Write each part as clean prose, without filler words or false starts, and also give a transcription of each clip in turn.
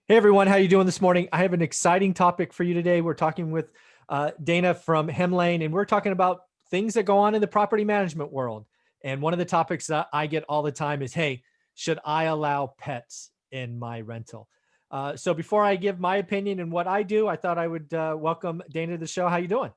Hey everyone, how you doing this morning? I have an exciting topic for you today. We're talking with Dana from Hemlane, and we're talking about things that go on in the property management world. And one of the topics that I get all the time is, hey, should I allow pets in my rental? So before I give my opinion and what I do, I thought I would welcome Dana to the show. How you doing?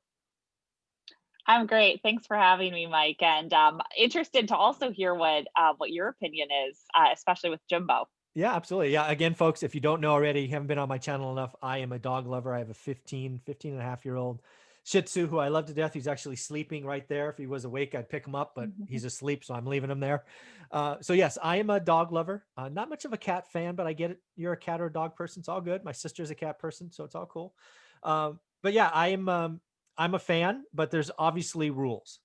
I'm great. Thanks for having me, Mike. And interested to also hear what your opinion is, especially with Jimbo. Yeah, absolutely. Yeah. Again, folks, if you don't know already, you haven't been on my channel enough, I am a dog lover. I have a 15 and a half year old Shih Tzu who I love to death. He's actually sleeping right there. If he was awake, I'd pick him up, but he's asleep, so I'm leaving him there. So yes, I am a dog lover. Not much of a cat fan, but I get it. You're a cat or a dog person. It's all good. My sister's a cat person, so it's all cool. But yeah, I'm a fan, but there's obviously rules.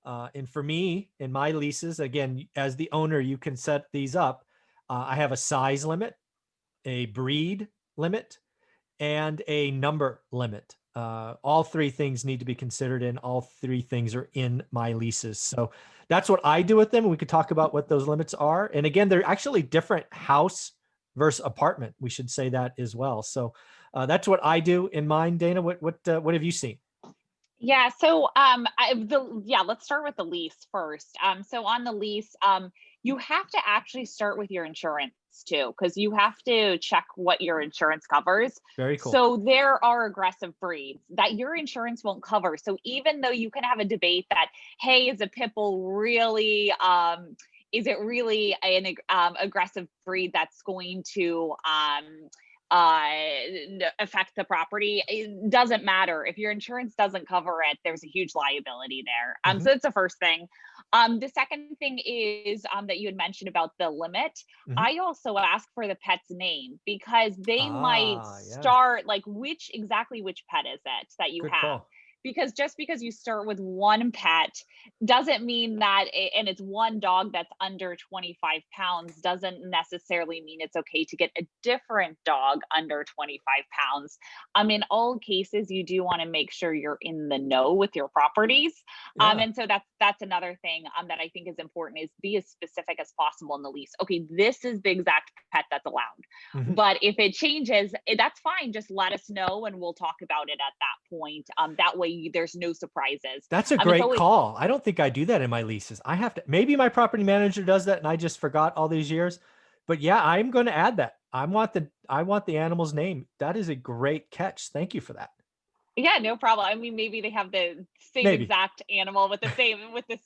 And for me, in my leases, again, as the owner, you can set these up. I have a size limit, a breed limit, and a number limit. All three things need to be considered, and all three things are in my leases. So that's what I do with them. We could talk about what those limits are. And again, they're actually different house versus apartment. We should say that as well. So that's what I do in mine. Dana, what have you seen? Yeah, so let's start with the lease first. So on the lease, you have to actually start with your insurance too, because you have to check what your insurance covers. Very cool. So there are aggressive breeds that your insurance won't cover. So even though you can have a debate that, hey, is a pit bull really is it really an aggressive breed that's going to uh affect the property? It doesn't matter if your insurance doesn't cover it. There's a huge liability there. So that's the first thing. The second thing is that you had mentioned about the limit. I also ask for the pet's name because they might Yeah. start like which pet is it that you Good have, call. because just because you start with one pet doesn't mean that and it's one dog that's under 25 pounds doesn't necessarily mean it's okay to get a different dog under 25 pounds. In all cases, you do want to make sure you're in the know with your properties. Yeah. And so that's another thing that I think is important, is be as specific as possible in the lease. Okay, this is the exact pet that's allowed. But if it changes, that's fine. Just let us know and we'll talk about it at that point. That way there's no surprises. That's a great call. I don't think I do that in my leases. I have to, maybe my property manager does that and I just forgot all these years. But yeah, I'm going to add that. I want the animal's name. That is a great catch. Thank you for that. Yeah, no problem. I mean, maybe they have the same Maybe. exact animal with the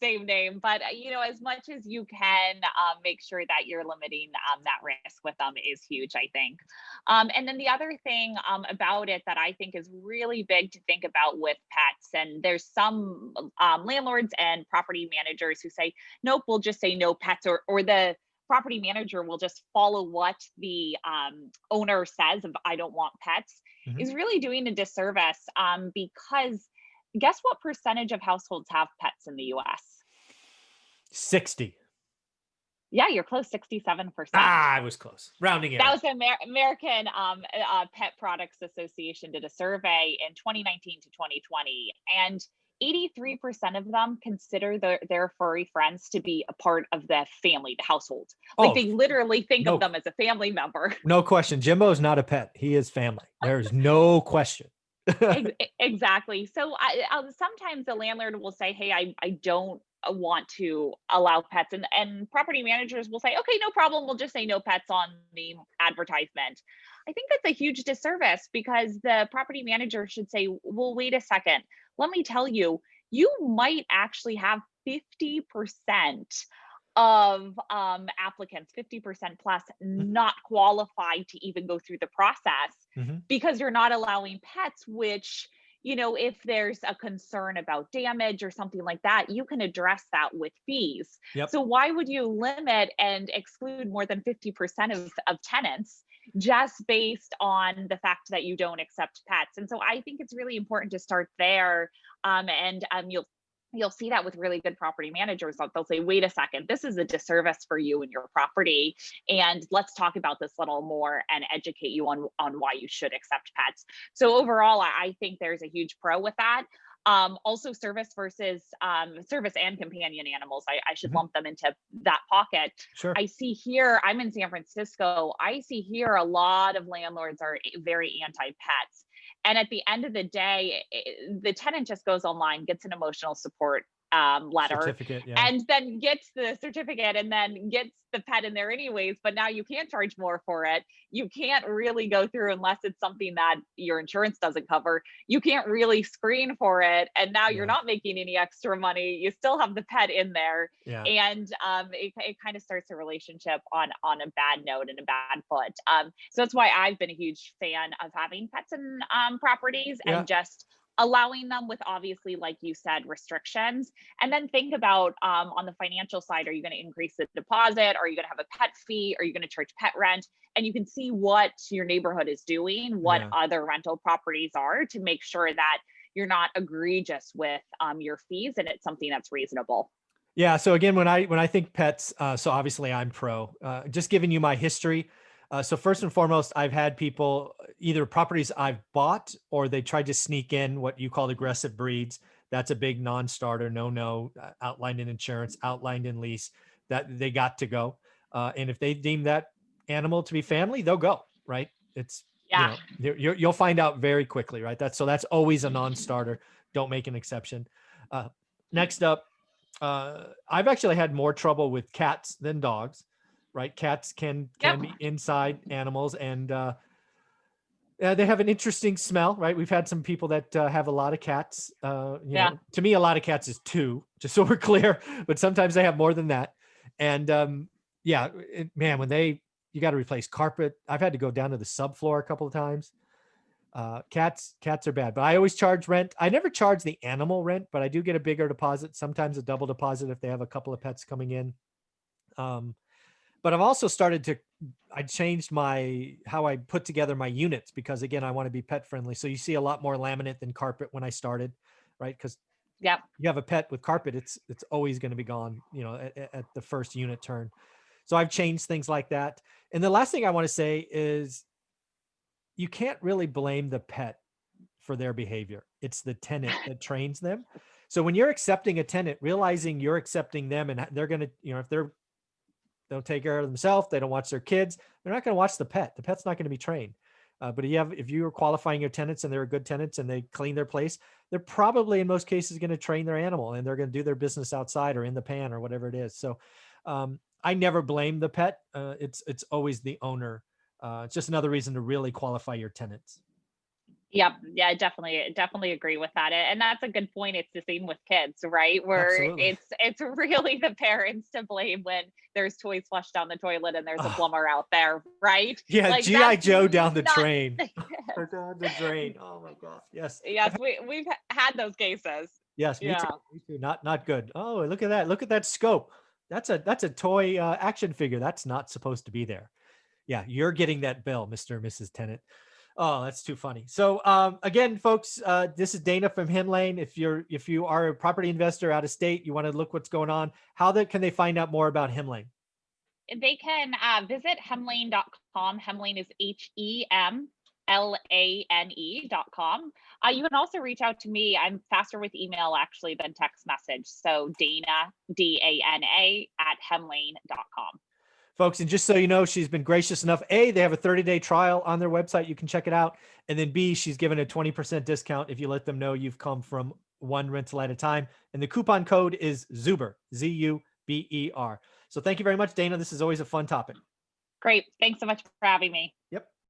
same name, but as much as you can, make sure that you're limiting that risk with them is huge, I think. And then the other thing about it that I think is really big to think about with pets, and there's some landlords and property managers who say, nope, we'll just say no pets, or the property manager will just follow what the owner says of I don't want pets, is really doing a disservice, because guess what percentage of households have pets in the US? 60. Yeah, you're close, 67%. I was close. Rounding That error. was the American Pet Products Association did a survey in 2019 to 2020, and 83% of them consider their furry friends to be a part of the family, the household. Like Oh, they literally think of no, them as a family member. no question. Jimbo is not a pet. He is family. There's no question. Exactly. So sometimes the landlord will say, hey, I don't want to allow pets, and property managers will say, okay, no problem, we'll just say no pets on the advertisement. I think that's a huge disservice, because the property manager should say, well, wait a second, let me tell you, you might actually have 50% of applicants, 50% plus, not qualified to even go through the process, because you're not allowing pets, which, if there's a concern about damage or something like that, you can address that with fees. Yep. So why would you limit and exclude more than 50% of tenants just based on the fact that you don't accept pets? And so I think it's really important to start there. And you'll see that with really good property managers. They'll say, wait a second, this is a disservice for you and your property, and let's talk about this a little more and educate you on why you should accept pets. So overall, I think there's a huge pro with that. Also service and companion animals. I should Mhm. lump them into that pocket. Sure. I see here, I'm in San Francisco. I see here a lot of landlords are very anti-pets. And at the end of the day, the tenant just goes online, gets an emotional support letter, Certificate. Yeah. and then gets the certificate and then gets the pet in there anyways. But now you can't charge more for it. You can't really go through unless it's something that your insurance doesn't cover. You can't really screen for it. And now you're Yeah. not making any extra money. You still have the pet in there. Yeah. And it kind of starts a relationship on a bad note and a bad foot. So that's why I've been a huge fan of having pets in properties Yeah. and just allowing them with, obviously, like you said, restrictions. And then think about on the financial side, are you going to increase the deposit? Are you going to have a pet fee? Are you going to charge pet rent? And you can see what your neighborhood is doing, what Yeah. other rental properties are, to make sure that you're not egregious with your fees and it's something that's reasonable. Yeah. So again, when I think pets, so obviously I'm pro. Just giving you my history. So first and foremost, I've had people either properties I've bought or they tried to sneak in what you call aggressive breeds. That's a big non-starter, no, outlined in insurance, outlined in lease, that they got to go. And if they deem that animal to be family, they'll go. Right? It's Yeah. you'll find out very quickly. Right? That's always a non-starter. Don't make an exception. Next up. I've actually had more trouble with cats than dogs, right? Cats can Yep. be inside animals, and they have an interesting smell, right? We've had some people that have a lot of cats. Yeah. To me, a lot of cats is two, just so we're clear. But sometimes they have more than that, and yeah, man, you got to replace carpet. I've had to go down to the subfloor a couple of times. Cats are bad, but I always charge rent. I never charge the animal rent, but I do get a bigger deposit, sometimes a double deposit if they have a couple of pets coming in. But I've also I changed how I put together my units because again, I want to be pet friendly. So you see a lot more laminate than carpet when I started, right? Because Yep. you have a pet with carpet, it's always going to be gone, at the first unit turn. So I've changed things like that. And the last thing I want to say is you can't really blame the pet for their behavior. It's the tenant that trains them. So when you're accepting a tenant, realizing you're accepting them and they're going to, if they don't take care of themselves, they don't watch their kids, they're not going to watch the pet. The pet's not going to be trained. But if you are qualifying your tenants and they're good tenants and they clean their place, they're probably in most cases going to train their animal and they're going to do their business outside or in the pan or whatever it is. So I never blame the pet. It's always the owner. It's just another reason to really qualify your tenants. Yep. Yeah, I definitely agree with that. And that's a good point. It's the same with kids, right? Where Absolutely. it's really the parents to blame when there's toys flushed down the toilet and there's a Oh, plumber out there, right? yeah, Like GI that's Joe down the not drain. Or down the drain. Oh my God. Yes. yes, we've had those cases. Yes, me too. Yeah. Me too. Not good. Oh, look at that. Look at that scope. That's a toy action figure. That's not supposed to be there. Yeah, you're getting that bill, Mr. and Mrs. Tenant. Oh, that's too funny. So again, folks, this is Dana from Hemlane. If you are a property investor out of state, you want to look what's going on. Can they find out more about Hemlane? They can visit hemlane.com. Hemlane is HEMLANE.com. You can also reach out to me. I'm faster with email actually than text message. So Dana, DANA @hemlane.com. Folks, and just so you know, she's been gracious enough. A, they have a 30-day trial on their website. You can check it out. And then B, she's given a 20% discount if you let them know you've come from one rental at a time. And the coupon code is ZUBER, ZUBER. So thank you very much, Dana. This is always a fun topic. Great. Thanks so much for having me. Yep.